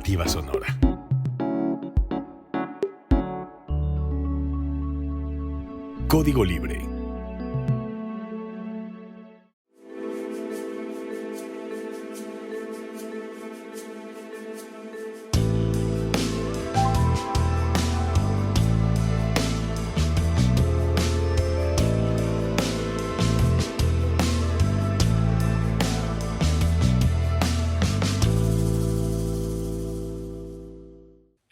Alternativa Sonora. Código Libre.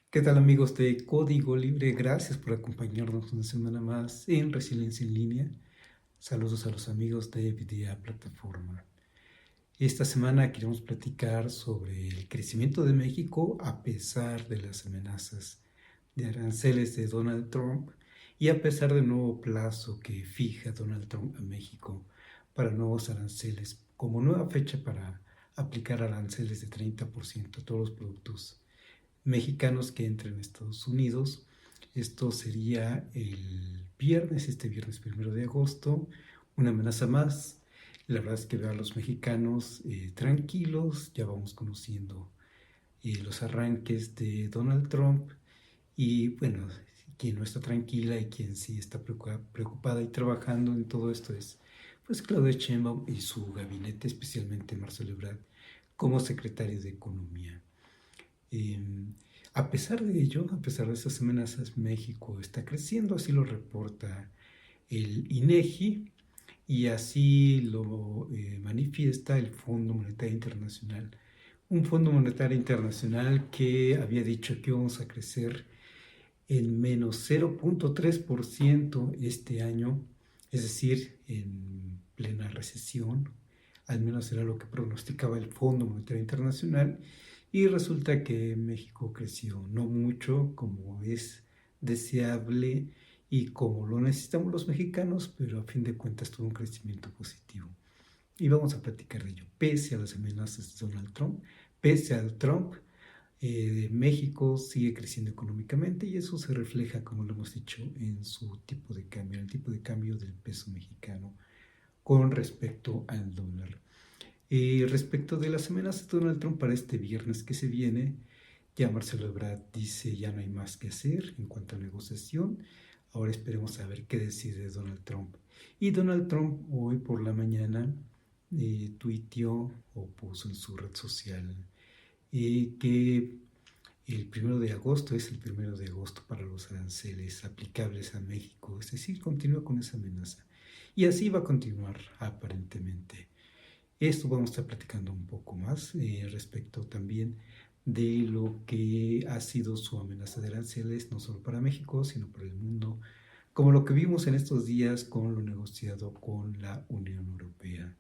¿Qué tal amigos de Código Libre? Gracias por acompañarnos una semana más en Resiliencia en Línea. Saludos a los amigos de Videa Plataforma. Esta semana queremos platicar sobre el crecimiento de México a pesar de las amenazas de aranceles de Donald Trump y a pesar del nuevo plazo que fija Donald Trump a México para nuevos aranceles, como nueva fecha para aplicar aranceles de 30% a todos los productos mexicanos que entren a Estados Unidos. Esto sería este viernes 1 de agosto, una amenaza más. La verdad es que veo a los mexicanos tranquilos, ya vamos conociendo los arranques de Donald Trump y bueno, quien no está tranquila y quien sí está preocupada y trabajando en todo esto es pues Claudia Sheinbaum y su gabinete, especialmente Marcelo Ebrard como secretario de Economía. A pesar de ello, a pesar de esas amenazas, México está creciendo, así lo reporta el INEGI y así lo manifiesta el Fondo Monetario Internacional. Un Fondo Monetario Internacional que había dicho que íbamos a crecer en menos 0.3% este año, es decir, en plena recesión, al menos era lo que pronosticaba el Fondo Monetario Internacional, y resulta que México creció no mucho como es deseable y como lo necesitamos los mexicanos, pero a fin de cuentas tuvo un crecimiento positivo. Y vamos a platicar de ello, pese a las amenazas de Donald Trump, pese al Trump, México sigue creciendo económicamente y eso se refleja, como lo hemos dicho, en su tipo de cambio, en el tipo de cambio del peso mexicano con respecto al dólar. Respecto de las amenazas de Donald Trump para este viernes que se viene, ya Marcelo Ebrard dice ya no hay más que hacer en cuanto a negociación. Ahora esperemos a ver qué decide Donald Trump. Y Donald Trump hoy por la mañana tuiteó o puso en su red social que el 1 de agosto es el 1 de agosto para los aranceles aplicables a México, es decir, continúa con esa amenaza. Y así va a continuar aparentemente. Esto vamos a estar platicando un poco más respecto también de lo que ha sido su amenaza de aranceles, no solo para México, sino para el mundo, como lo que vimos en estos días con lo negociado con la Unión Europea,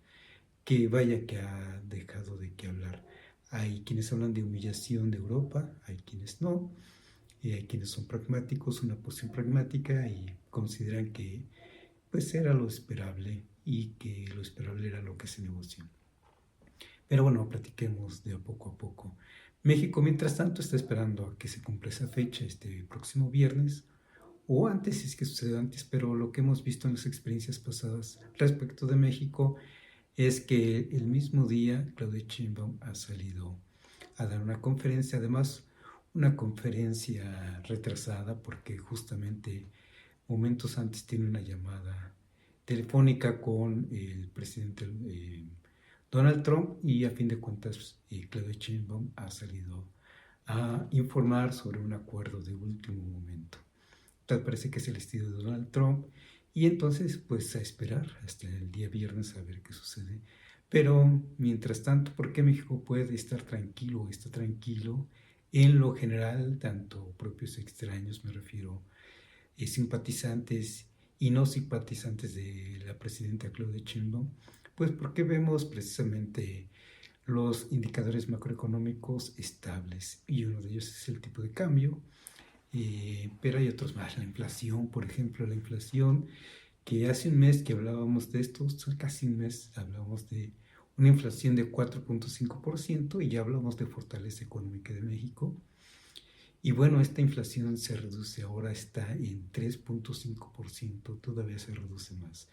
que vaya que ha dejado de qué hablar. Hay quienes hablan de humillación de Europa, hay quienes no, hay quienes son pragmáticos, una posición pragmática y consideran que pues era lo esperable y que lo esperable era lo que se negoció. Pero bueno, platiquemos de a poco. México, mientras tanto, está esperando a que se cumpla esa fecha este próximo viernes, o antes, si es que sucede antes, pero lo que hemos visto en las experiencias pasadas respecto de México es que el mismo día Claudia Sheinbaum ha salido a dar una conferencia, además una conferencia retrasada porque justamente momentos antes tiene una llamada telefónica con el presidente Donald Trump y a fin de cuentas Claudia Sheinbaum ha salido a informar sobre un acuerdo de último momento. Tal parece que es el estilo de Donald Trump y entonces pues a esperar hasta el día viernes a ver qué sucede. Pero mientras tanto, ¿por qué México puede estar tranquilo o está tranquilo? En lo general, tanto propios extraños, me refiero, simpatizantes y no simpatizantes de la presidenta Claudia Sheinbaum, pues porque vemos precisamente los indicadores macroeconómicos estables y uno de ellos es el tipo de cambio, pero hay otros más, la inflación, por ejemplo, la inflación que hace un mes que hablábamos de esto, casi un mes hablábamos de una inflación de 4.5% y ya hablamos de fortaleza económica de México. Y bueno, esta inflación se reduce, ahora está en 3.5%, todavía se reduce más.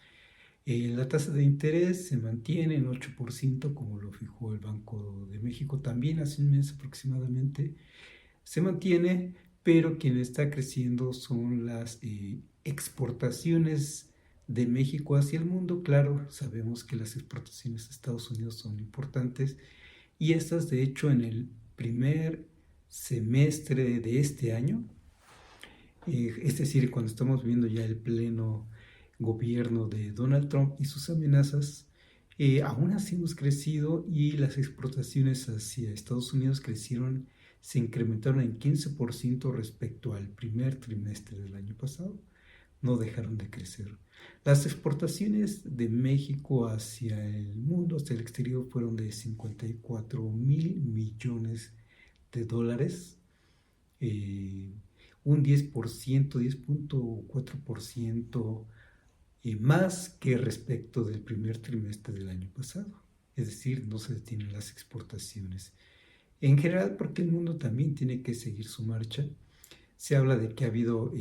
La tasa de interés se mantiene en 8%, como lo fijó el Banco de México también hace un mes aproximadamente. Se mantiene, pero quien está creciendo son las exportaciones de México hacia el mundo. Claro, sabemos que las exportaciones a Estados Unidos son importantes y estas, de hecho, en el primer semestre de este año, es decir, cuando estamos viendo ya el pleno gobierno de Donald Trump y sus amenazas, aún así hemos crecido y las exportaciones hacia Estados Unidos crecieron, se incrementaron en 15% respecto al primer trimestre del año pasado. No dejaron de crecer. Las exportaciones de México hacia el mundo, hacia el exterior, fueron de 54,000 millones de dólares, un 10%, 10,4% más que respecto del primer trimestre del año pasado. Es decir, no se detienen las exportaciones. En general, porque el mundo también tiene que seguir su marcha. Se habla de que ha habido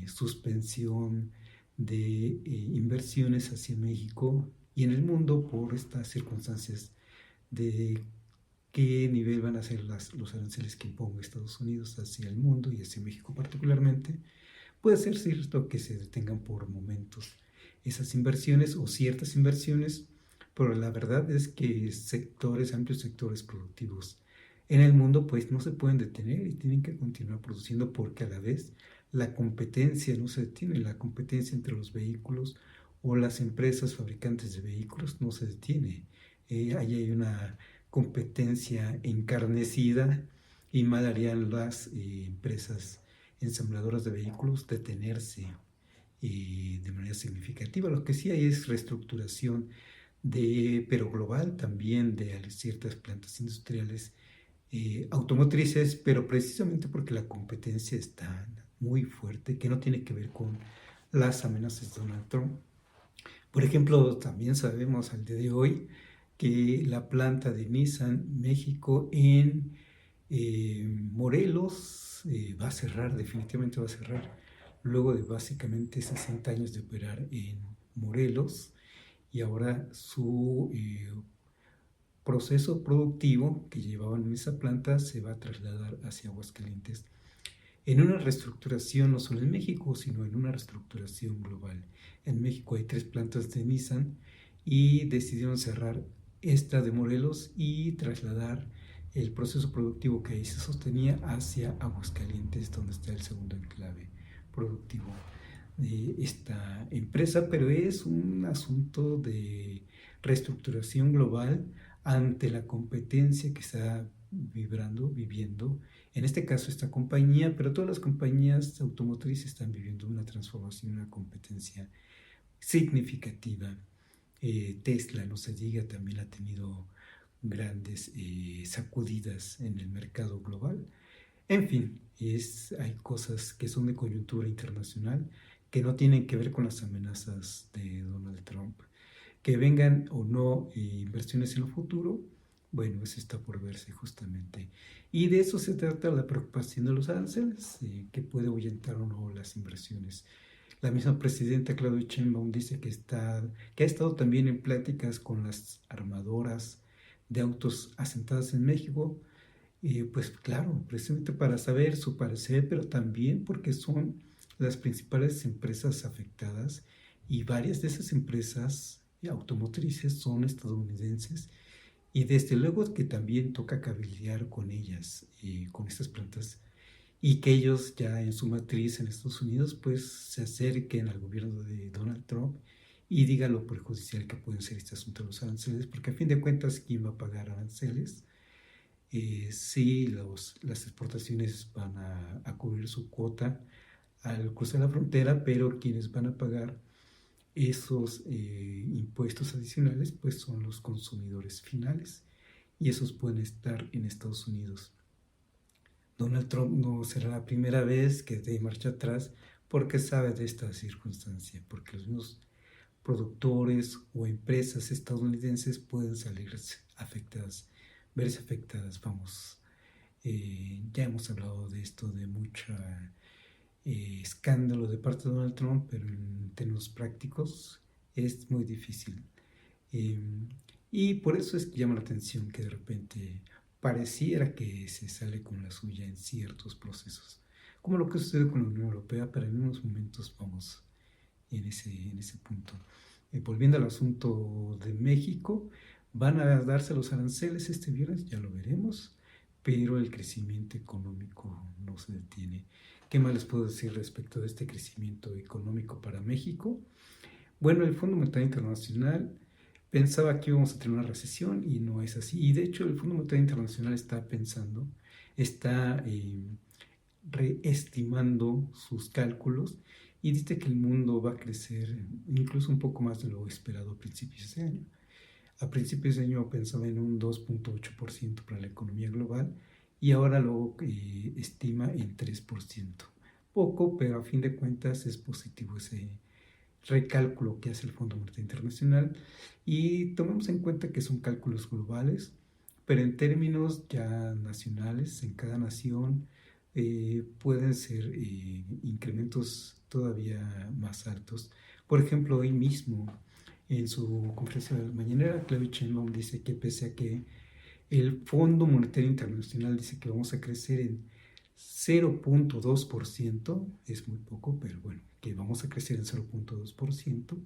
suspensión de inversiones hacia México y en el mundo por estas circunstancias de qué nivel van a ser los aranceles que imponga Estados Unidos hacia el mundo y hacia México particularmente. Puede ser cierto que se detengan por momentos esas inversiones o ciertas inversiones, pero la verdad es que amplios sectores productivos en el mundo pues no se pueden detener y tienen que continuar produciendo porque a la vez la competencia no se detiene, la competencia entre los vehículos o las empresas fabricantes de vehículos no se detiene. Ahí hay una competencia encarnecida y mal harían las empresas ensambladoras de vehículos detenerse de manera significativa. Lo que sí hay es reestructuración pero global también de ciertas plantas industriales automotrices, pero precisamente porque la competencia está muy fuerte, que no tiene que ver con las amenazas de Donald Trump. Por ejemplo, también sabemos al día de hoy que la planta de Nissan México en Morelos va a cerrar, definitivamente va a cerrar, luego de básicamente 60 años de operar en Morelos, y ahora su proceso productivo que llevaban en esa planta se va a trasladar hacia Aguascalientes en una reestructuración no solo en México, sino en una reestructuración global. En México hay 3 plantas de Nissan y decidieron cerrar esta de Morelos y trasladar el proceso productivo que ahí se sostenía hacia Aguascalientes, donde está el segundo enclave productivo de esta empresa, pero es un asunto de reestructuración global ante la competencia que está viviendo, en este caso esta compañía, pero todas las compañías automotrices están viviendo una transformación, una competencia significativa. Tesla, no se diga, también ha tenido grandes sacudidas en el mercado global. En fin, hay cosas que son de coyuntura internacional que no tienen que ver con las amenazas de Donald Trump. Que vengan o no inversiones en el futuro, bueno, eso está por verse justamente. Y de eso se trata la preocupación de los aranceles, que puede ahuyentar o no las inversiones. La misma presidenta Claudia Sheinbaum dice que ha estado también en pláticas con las armadoras de autos asentadas en México, pues claro, precisamente para saber su parecer, pero también porque son las principales empresas afectadas y varias de esas empresas automotrices son estadounidenses y desde luego que también toca cabildear con ellas, con estas plantas, y que ellos ya en su matriz en Estados Unidos pues se acerquen al gobierno de Donald Trump y digan lo perjudicial que puede ser este asunto de los aranceles, porque a fin de cuentas, ¿quién va a pagar aranceles? Sí, las exportaciones van a cubrir su cuota al cruzar la frontera, pero quienes van a pagar esos impuestos adicionales pues son los consumidores finales y esos pueden estar en Estados Unidos. Donald Trump no será la primera vez que dé marcha atrás porque sabe de esta circunstancia, porque los mismos productores o empresas estadounidenses pueden salir afectadas, verse afectadas, vamos. Ya hemos hablado de esto, de mucho escándalo de parte de Donald Trump, pero en términos prácticos es muy difícil. Eh, y por eso es que llama la atención que de repente pareciera que se sale con la suya en ciertos procesos, como lo que sucede con la Unión Europea, pero en unos momentos vamos en ese punto. Volviendo al asunto de México, van a darse los aranceles este viernes, ya lo veremos, pero el crecimiento económico no se detiene. ¿Qué más les puedo decir respecto de este crecimiento económico para México? Bueno, el Fondo Monetario Internacional pensaba que íbamos a tener una recesión y no es así. Y de hecho el Fondo Monetario Internacional está reestimando sus cálculos y dice que el mundo va a crecer incluso un poco más de lo esperado a principios de ese año. A principios de año pensaba en un 2.8% para la economía global y ahora lo estima en 3%. Poco, pero a fin de cuentas es positivo ese recálculo que hace el Fondo Monetario Internacional y tomemos en cuenta que son cálculos globales, pero en términos ya nacionales, en cada nación pueden ser incrementos todavía más altos. Por ejemplo, hoy mismo en su conferencia mañanera, Claudia Sheinbaum dice que pese a que el Fondo Monetario Internacional dice que vamos a crecer en 0.2%, es muy poco, pero bueno, que vamos a crecer en 0.2%.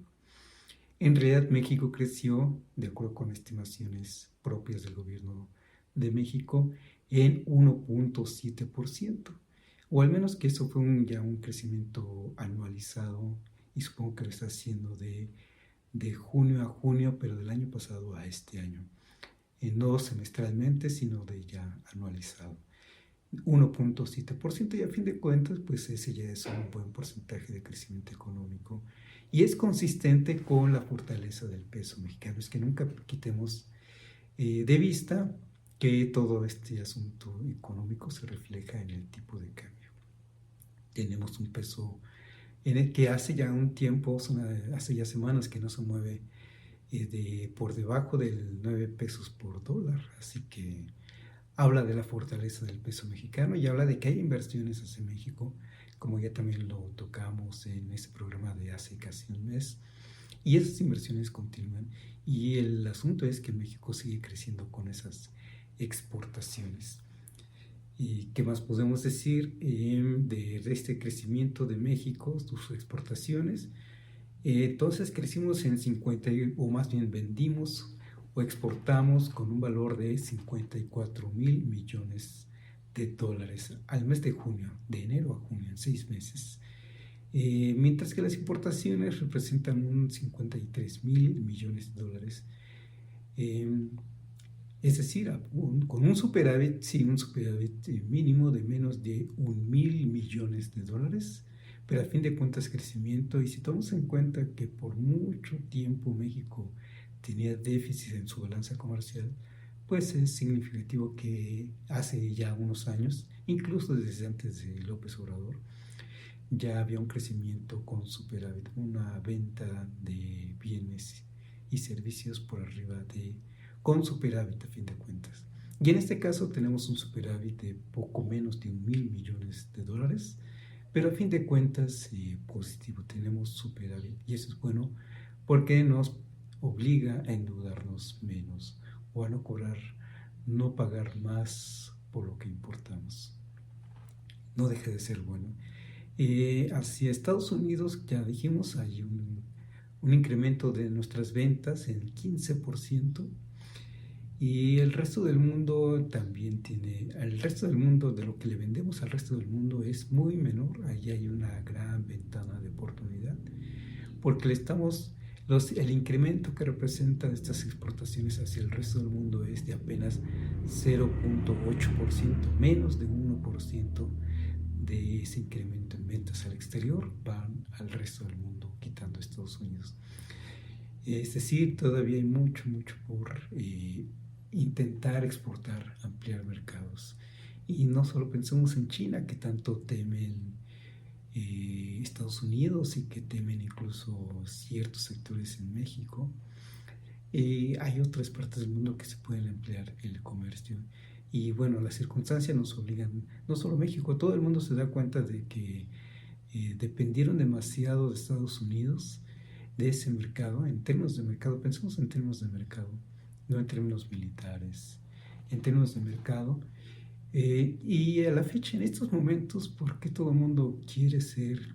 En realidad México creció, de acuerdo con estimaciones propias del gobierno de México, en 1.7%, o al menos que eso fue ya un crecimiento anualizado y supongo que lo está haciendo de junio a junio, pero del año pasado a este año. No semestralmente, sino de ya anualizado. 1.7% y a fin de cuentas pues ese ya es un buen porcentaje de crecimiento económico y es consistente con la fortaleza del peso mexicano. Es que nunca quitemos de vista que todo este asunto económico se refleja en el tipo de cambio. Tenemos un peso en el que hace ya un tiempo, hace ya semanas que no se mueve por debajo del 9 pesos por dólar, así que habla de la fortaleza del peso mexicano y habla de que hay inversiones hacia México, como ya también lo tocamos en este programa de hace casi un mes, y esas inversiones continúan y el asunto es que México sigue creciendo con esas exportaciones. ¿Y qué más podemos decir de este crecimiento de México, sus exportaciones? Entonces crecimos en 50, o más bien vendimos o exportamos con un valor de 54,000 millones de dólares al mes de junio, de enero a junio, en 6 meses. Mientras que las importaciones representan un 53,000 millones de dólares. Es decir, con un superávit, sí, un superávit mínimo de menos de 1,000 millones de dólares, pero a fin de cuentas crecimiento. Y si tomamos en cuenta que por mucho tiempo México tenía déficit en su balanza comercial, pues es significativo que hace ya unos años, incluso desde antes de López Obrador, ya había un crecimiento con superávit, una venta de bienes y servicios por arriba con superávit a fin de cuentas. Y en este caso tenemos un superávit de poco menos de 1,000 millones de dólares, pero a fin de cuentas positivo, tenemos superávit y eso es bueno porque nos obliga a endeudarnos menos o a no pagar más por lo que importamos. No deja de ser bueno. Hacia Estados Unidos, ya dijimos, hay un incremento de nuestras ventas en 15%. Y el resto del mundo también el resto del mundo, de lo que le vendemos al resto del mundo es muy menor. Ahí hay una gran ventana de oportunidad, porque el incremento que representan estas exportaciones hacia el resto del mundo es de apenas 0.8%, menos de 1% de ese incremento en ventas al exterior van al resto del mundo, quitando Estados Unidos. Es decir, todavía hay mucho por intentar exportar, ampliar mercados. Y no solo pensemos en China, que tanto temen Estados Unidos y que temen incluso ciertos sectores en México. Hay otras partes del mundo que se pueden emplear el comercio. Y bueno, las circunstancias nos obligan, no solo México, todo el mundo se da cuenta de que dependieron demasiado de Estados Unidos de ese mercado. En términos de mercado, pensemos en términos de mercado, no en términos militares, en términos de mercado. Y a la fecha, en estos momentos, ¿por qué todo el mundo quiere ser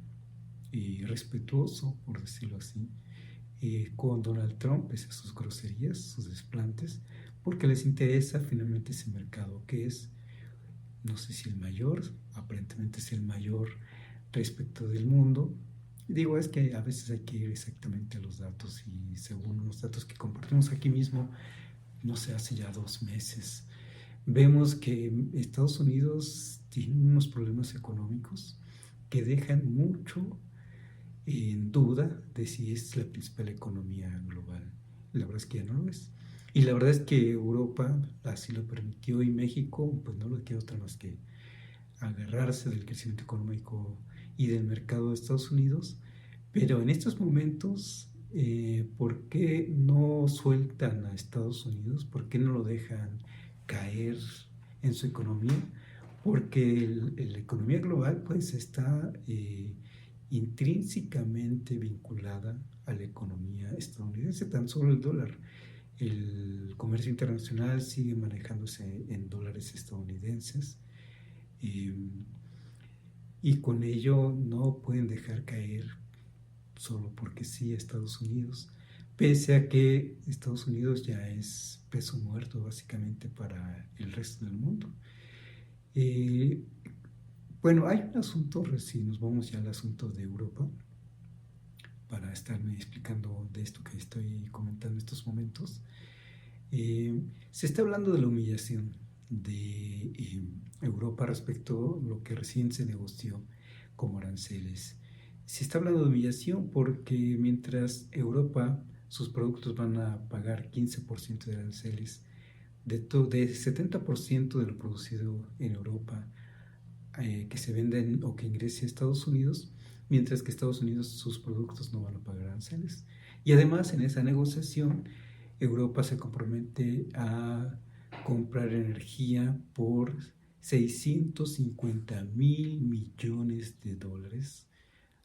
respetuoso, por decirlo así, con Donald Trump, pese a sus groserías, sus desplantes? Porque les interesa finalmente ese mercado, que es, no sé si el mayor, aparentemente es el mayor respecto del mundo. Digo, es que a veces hay que ir exactamente a los datos, y según los datos que compartimos aquí mismo, no sé, hace ya 2 meses, vemos que Estados Unidos tiene unos problemas económicos que dejan mucho en duda de si es la principal economía global. La verdad es que ya no lo es. Y la verdad es que Europa así lo permitió, y México pues no le queda otra más que agarrarse del crecimiento económico y del mercado de Estados Unidos. Pero en estos momentos, ¿por qué no sueltan a Estados Unidos? ¿Por qué no lo dejan caer en su economía? Porque la economía global pues está intrínsecamente vinculada a la economía estadounidense, tan solo el dólar. El comercio internacional sigue manejándose en dólares estadounidenses, eh, y con ello no pueden dejar caer solo porque sí a Estados Unidos, pese a que Estados Unidos ya es peso muerto básicamente para el resto del mundo. Eh, bueno, hay un asunto, si nos vamos ya al asunto de Europa, para estarme explicando de esto que estoy comentando en estos momentos. Se está hablando de la humillación de Europa respecto a lo que recién se negoció como aranceles. Se está hablando de humillación porque mientras Europa, sus productos van a pagar 15% de aranceles, de 70% de lo producido en Europa que se venden o que ingrese a Estados Unidos, mientras que Estados Unidos sus productos no van a pagar aranceles. Y además en esa negociación Europa se compromete a comprar energía por 650.000 millones de dólares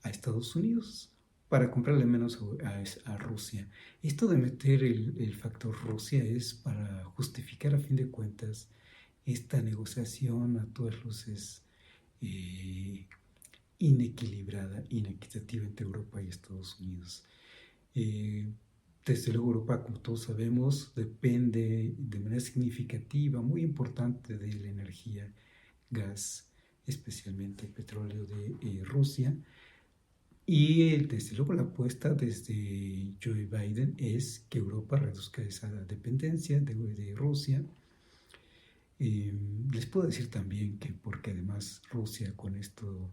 a Estados Unidos para comprarle menos a Rusia. Esto de meter el factor Rusia es para justificar a fin de cuentas esta negociación a todas luces eh, inequilibrada, inequitativa entre Europa y Estados Unidos. Eh, desde luego Europa, como todos sabemos, depende de manera significativa, muy importante, de la energía, gas, especialmente el petróleo de Rusia. Y desde luego la apuesta desde Joe Biden es que Europa reduzca esa dependencia de Rusia. Les puedo decir también que porque además Rusia, con esto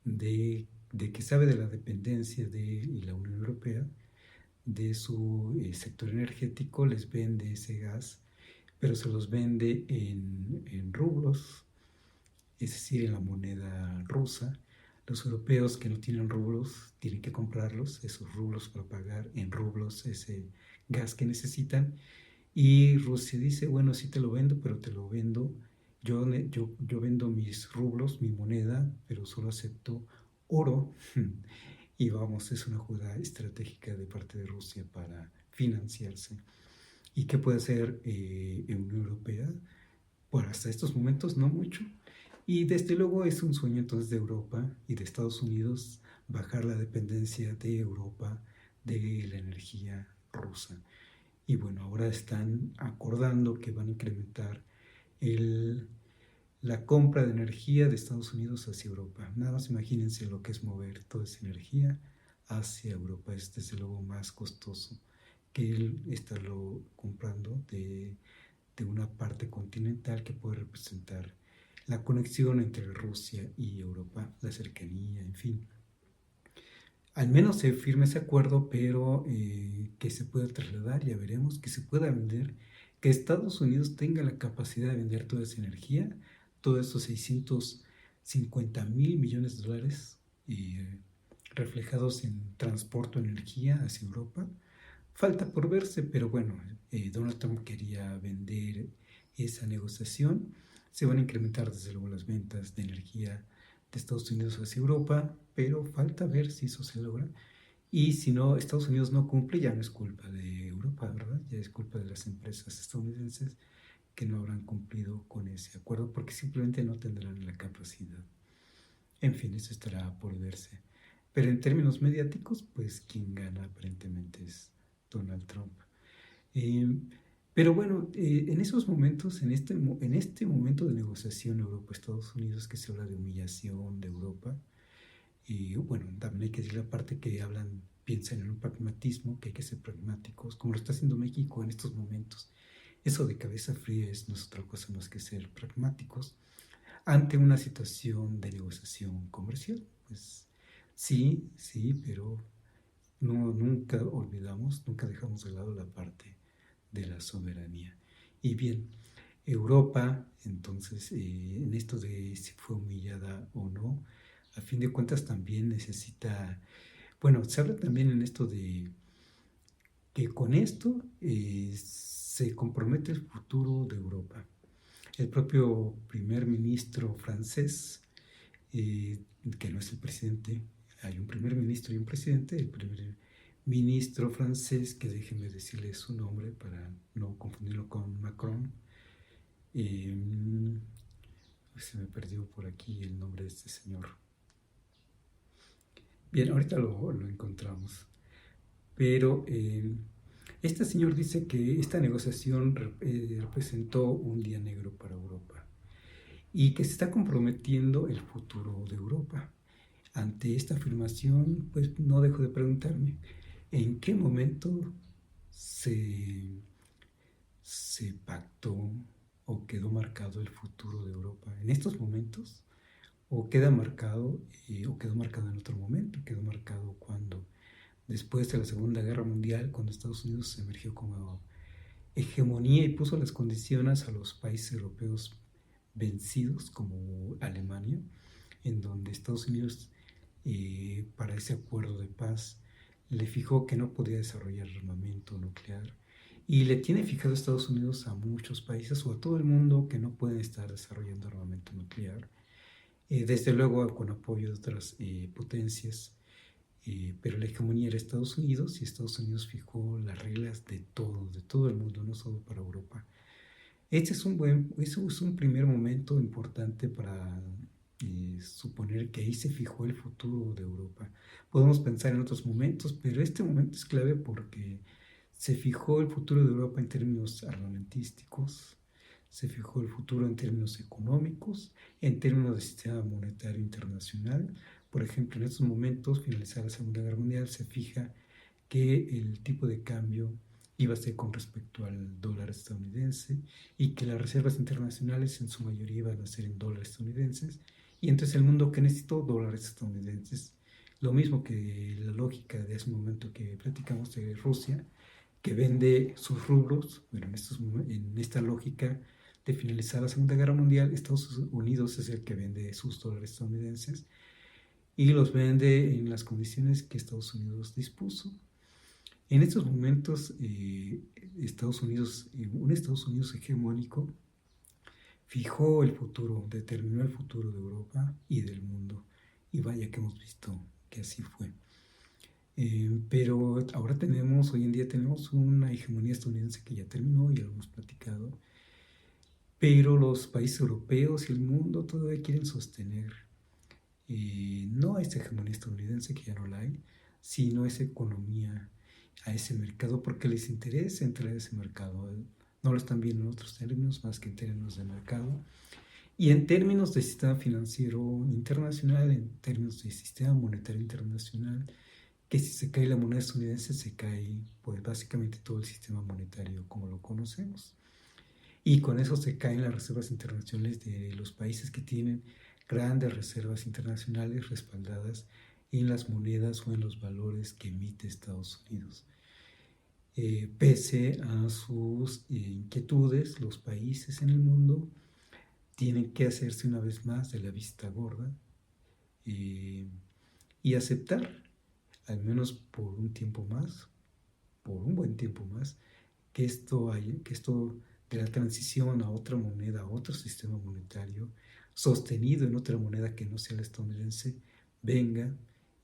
de que sabe de la dependencia de la Unión Europea, de su sector energético, les vende ese gas, pero se los vende en rublos, es decir, en la moneda rusa. Los europeos que no tienen rublos tienen que comprarlos, esos rublos, para pagar en rublos ese gas que necesitan. Y Rusia dice, bueno, sí te lo vendo, pero te lo vendo, yo vendo mis rublos, mi moneda, pero solo acepto oro. Y vamos, es una jugada estratégica de parte de Rusia para financiarse. ¿Y qué puede hacer Unión Europea? Bueno, hasta estos momentos no mucho. Y desde luego es un sueño entonces de Europa y de Estados Unidos bajar la dependencia de Europa de la energía rusa. Y bueno, ahora están acordando que van a incrementar la compra de energía de Estados Unidos hacia Europa. Nada más imagínense lo que es mover toda esa energía hacia Europa. Es desde luego más costoso que el estarlo comprando de una parte continental que puede representar la conexión entre Rusia y Europa, la cercanía, en fin. Al menos se firme ese acuerdo, pero que se pueda trasladar, ya veremos, que se pueda vender, que Estados Unidos tenga la capacidad de vender toda esa energía, todos esos 650.000 millones de dólares reflejados en transporte de energía hacia Europa. Falta por verse, pero bueno, Donald Trump quería vender esa negociación. Se van a incrementar desde luego las ventas de energía de Estados Unidos hacia Europa, pero falta ver si eso se logra. Y si no, Estados Unidos no cumple, ya no es culpa de Europa, ¿verdad? Ya es culpa de las empresas estadounidenses que no habrán cumplido con ese acuerdo porque simplemente no tendrán la capacidad. En fin, eso estará por verse. Pero en términos mediáticos, pues quien gana aparentemente es Donald Trump. Eh, pero bueno, en esos momentos, en este momento de negociación Europa-Estados Unidos, que se habla de humillación de Europa, y bueno, también hay que decir la parte que hablan, piensan en un pragmatismo, que hay que ser pragmáticos, como lo está haciendo México en estos momentos. Eso de cabeza fría no es otra cosa más que ser pragmáticos ante una situación de negociación comercial. Pues sí, sí, pero no, nunca olvidamos, nunca dejamos de lado la parte de la soberanía. Y bien, Europa, entonces, en esto de si fue humillada o no, a fin de cuentas también necesita, bueno, se habla también en esto de que con esto se compromete el futuro de Europa. El propio primer ministro francés, que no es el presidente, hay un primer ministro y un presidente, el primer ministro francés, que déjenme decirle su nombre para no confundirlo con Macron, se me perdió por aquí el nombre de este señor. Bien, ahorita lo encontramos. Pero este señor dice que esta negociación representó un día negro para Europa y que se está comprometiendo el futuro de Europa. Ante esta afirmación, pues no dejo de preguntarme, ¿en qué momento se pactó o quedó marcado el futuro de Europa? ¿En estos momentos? ¿O queda marcado, o quedó marcado en otro momento? ¿Quedó marcado cuando, después de la Segunda Guerra Mundial, cuando Estados Unidos emergió como hegemonía y puso las condiciones a los países europeos vencidos, como Alemania, en donde Estados Unidos, para ese acuerdo de paz, le fijó que no podía desarrollar armamento nuclear y le tiene fijado a Estados Unidos a muchos países o a todo el mundo que no pueden estar desarrollando armamento nuclear, desde luego con apoyo de otras potencias, pero la hegemonía era Estados Unidos y Estados Unidos fijó las reglas de todo el mundo, no solo para Europa. Eso es un primer momento importante para suponer que ahí se fijó el futuro de Europa. Podemos pensar en otros momentos, pero este momento es clave porque se fijó el futuro de Europa en términos armamentísticos, se fijó el futuro en términos económicos, en términos de sistema monetario internacional. Por ejemplo, en estos momentos, finalizada la Segunda Guerra Mundial, se fija que el tipo de cambio iba a ser con respecto al dólar estadounidense y que las reservas internacionales en su mayoría iban a ser en dólares estadounidenses, y entonces el mundo que necesitó dólares estadounidenses. Lo mismo que la lógica de hace un momento que platicamos de Rusia, que vende sus rubros. Bueno, en esta lógica de finalizar la Segunda Guerra Mundial, Estados Unidos es el que vende sus dólares estadounidenses y los vende en las condiciones que Estados Unidos dispuso. En estos momentos, un Estados Unidos hegemónico fijó el futuro, determinó el futuro de Europa y del mundo. Y vaya que hemos visto que así fue. Pero ahora hoy en día tenemos una hegemonía estadounidense que ya terminó, ya lo hemos platicado, pero los países europeos y el mundo todavía quieren sostener no a esa hegemonía estadounidense, que ya no la hay, sino a esa economía, a ese mercado, porque les interesa entrar a ese mercado. No lo están viendo en otros términos más que en términos de mercado. Y en términos de sistema financiero internacional, en términos de sistema monetario internacional, que si se cae la moneda estadounidense, se cae pues básicamente todo el sistema monetario como lo conocemos. Y con eso se caen las reservas internacionales de los países que tienen grandes reservas internacionales respaldadas en las monedas o en los valores que emite Estados Unidos. Pese a sus inquietudes, los países en el mundo tienen que hacerse una vez más de la vista gorda y aceptar, al menos por un tiempo más, por un buen tiempo más, que esto de la transición a otra moneda, a otro sistema monetario, sostenido en otra moneda que no sea la estadounidense, venga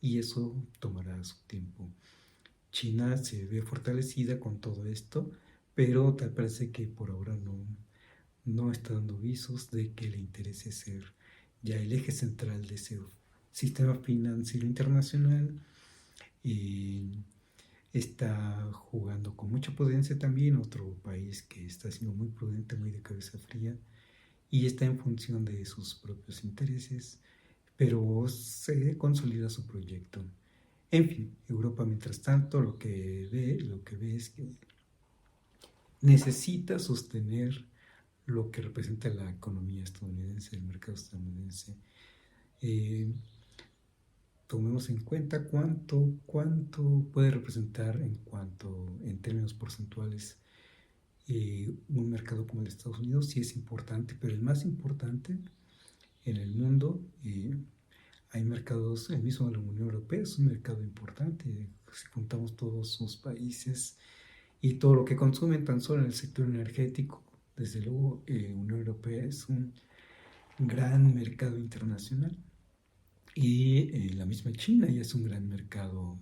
y eso tomará su tiempo. China se ve fortalecida con todo esto, pero tal parece que por ahora no está dando visos de que le interese ser ya el eje central de ese sistema financiero internacional. Está jugando con mucha prudencia también, otro país que está siendo muy prudente, muy de cabeza fría, y está en función de sus propios intereses, pero se consolida su proyecto. En fin, Europa mientras tanto lo que ve es que necesita sostener lo que representa la economía estadounidense, el mercado estadounidense. Tomemos en cuenta cuánto puede representar en términos porcentuales un mercado como el de Estados Unidos. Sí es importante, pero el más importante en el mundo. Hay mercados, el mismo de la Unión Europea es un mercado importante, si contamos todos sus países y todo lo que consumen tan solo en el sector energético. Desde luego, Unión Europea es un gran mercado internacional, y la misma China ya es un gran mercado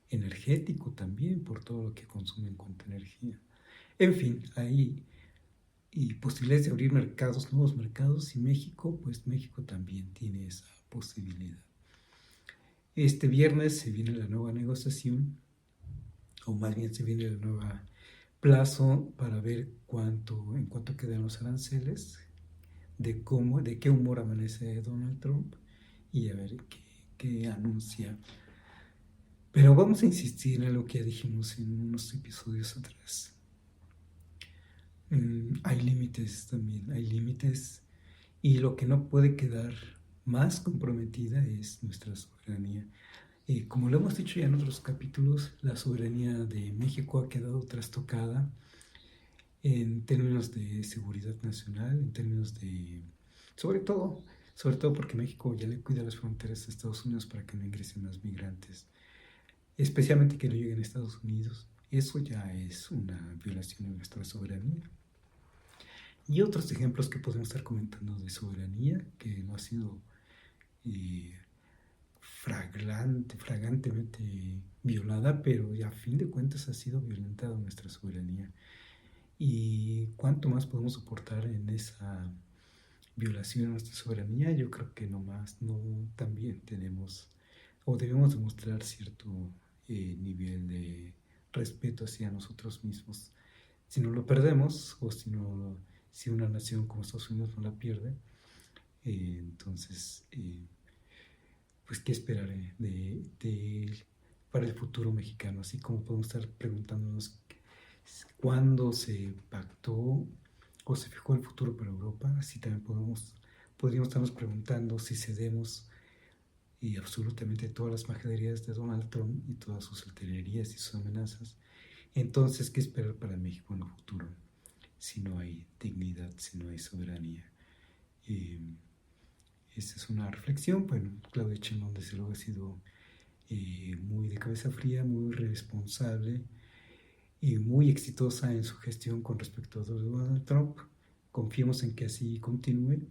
energético también por todo lo que consume en cuanto a energía. En fin, hay posibilidades de abrir mercados, nuevos mercados, y México también tiene esa posibilidad. Este viernes se viene la nueva negociación, o más bien se viene el nuevo plazo para ver en cuánto quedan los aranceles, de qué humor amanece Donald Trump y a ver qué anuncia. Pero vamos a insistir en lo que ya dijimos en unos episodios atrás. Hay límites también, y lo que no puede quedar más comprometida es nuestra soberanía. Como lo hemos dicho ya en otros capítulos, la soberanía de México ha quedado trastocada en términos de seguridad nacional, en términos de, sobre todo porque México ya le cuida las fronteras de Estados Unidos para que no ingresen más migrantes, especialmente que no lleguen a Estados Unidos. Eso ya es una violación de nuestra soberanía. Y otros ejemplos que podemos estar comentando de soberanía que no ha sido flagrantemente violada, pero a fin de cuentas ha sido violentada nuestra soberanía. ¿Y cuánto más podemos soportar en esa violación de nuestra soberanía? Yo creo que también tenemos o debemos demostrar cierto nivel de respeto hacia nosotros mismos. Si no lo perdemos, o si una nación como Estados Unidos no la pierde, entonces pues qué esperar para el futuro mexicano. Así como podemos estar preguntándonos cuándo se pactó o se fijó el futuro para Europa, así también podríamos estarnos preguntando si cedemos y absolutamente todas las majaderías de Donald Trump y todas sus altanerías y sus amenazas. Entonces, ¿qué esperar para México en el futuro si no hay dignidad, si no hay soberanía? Esta es una reflexión. Bueno, Claudia Sheinbaum desde luego ha sido muy de cabeza fría, muy responsable y muy exitosa en su gestión con respecto a Donald Trump. Confiemos en que así continúe,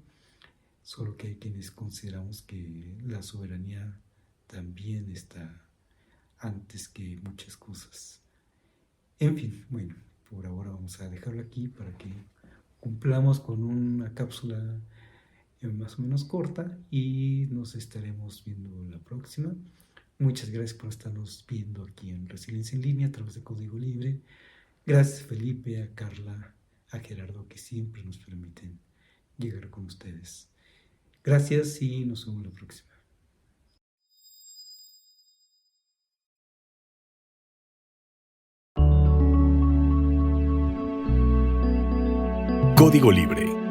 solo que hay quienes consideramos que la soberanía también está antes que muchas cosas. En fin, bueno, por ahora vamos a dejarlo aquí para que cumplamos con una cápsula más o menos corta y nos estaremos viendo la próxima. Muchas gracias por estarnos viendo aquí en Resiliencia en Línea a través de Código Libre. Gracias Felipe, a Carla, a Gerardo, que siempre nos permiten llegar con ustedes. Gracias y nos vemos la próxima. Código Libre.